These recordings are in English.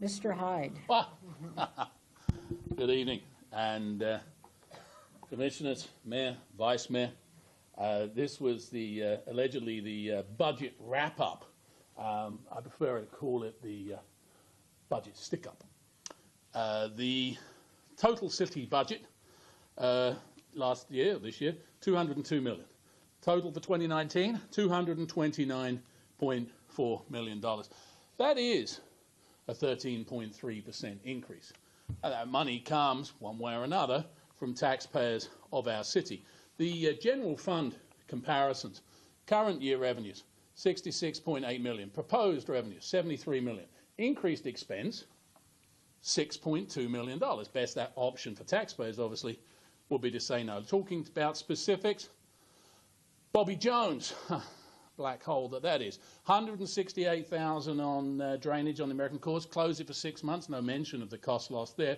Mr. Hyde. Good evening, and Commissioners, Mayor, Vice Mayor. This was the allegedly the budget wrap-up. I prefer to call it the budget stick-up. The total city budget this year, $202 million. Total for 2019, $229.4 million. That is a 13.3% increase. That money comes, one way or another, from taxpayers of our city. The general fund comparisons, current year revenues, $66.8 million. Proposed revenues, $73 million. Increased expense, $6.2 million. Best that option for taxpayers, obviously, would be to say no. Talking about specifics, Bobby Jones, black hole that is. $168,000 on drainage on the American course. Closed it for 6 months. No mention of the cost lost there,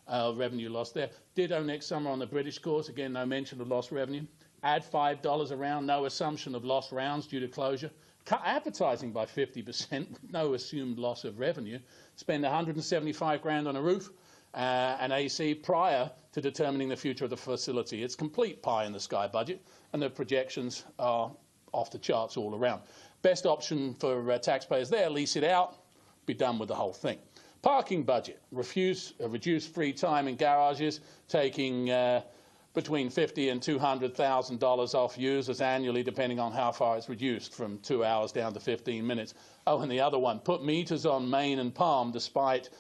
revenue lost there. Ditto next summer on the British course. Again, no mention of lost revenue. Add $5 a round. No assumption of lost rounds due to closure. Cut advertising by 50%. No assumed loss of revenue. Spend $175,000 on a roof and AC prior to determining the future of the facility. It's complete pie in the sky budget, and the projections are off the charts all around. Best option for taxpayers there, lease it out, be done with the whole thing. Parking budget, reduce free time in garages, taking between $50,000 and $200,000 off users annually, depending on how far it's reduced, from 2 hours down to 15 minutes. Oh, and the other one, put meters on Main and Palm, despite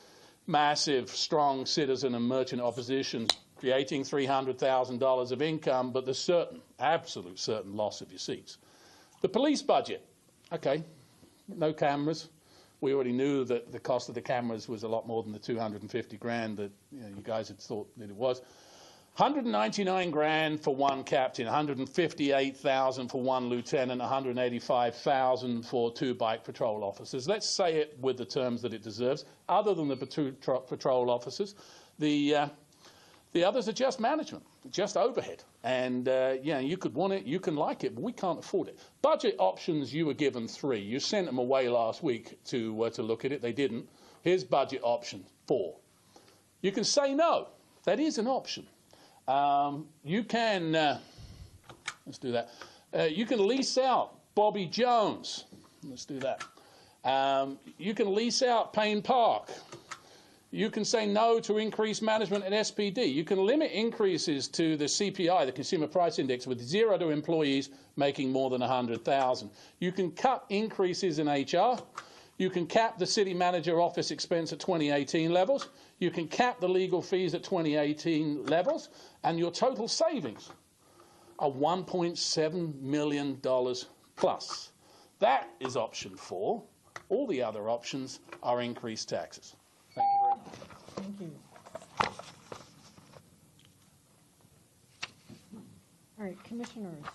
massive, strong citizen and merchant opposition, creating $300,000 of income, but the absolute certain loss of your seats. The police budget, okay, no cameras. We already knew that the cost of the cameras was a lot more than the $250,000 that you guys had thought that it was. $199,000 for one captain, $158,000 for one lieutenant, $185,000 for 2 bike patrol officers. Let's say it with the terms that it deserves. Other than the 2 patrol officers, the others are just management, just overhead. And you could want it, you can like it, but we can't afford it. Budget options, you were given 3. You sent them away last week to look at it. They didn't. Here's budget option 4. You can say no. That is an option. You can, let's do that. You can lease out Bobby Jones. Let's do that. You can lease out Payne Park. You can say no to increased management at SPD. You can limit increases to the CPI, the Consumer Price Index, with 0 to employees making more than $100,000. You can cut increases in HR. You can cap the city manager office expense at 2018 levels. You can cap the legal fees at 2018 levels. And your total savings are $1.7 million plus. That is option 4. All the other options are increased taxes. Thank you very much. Thank you. All right, Commissioners.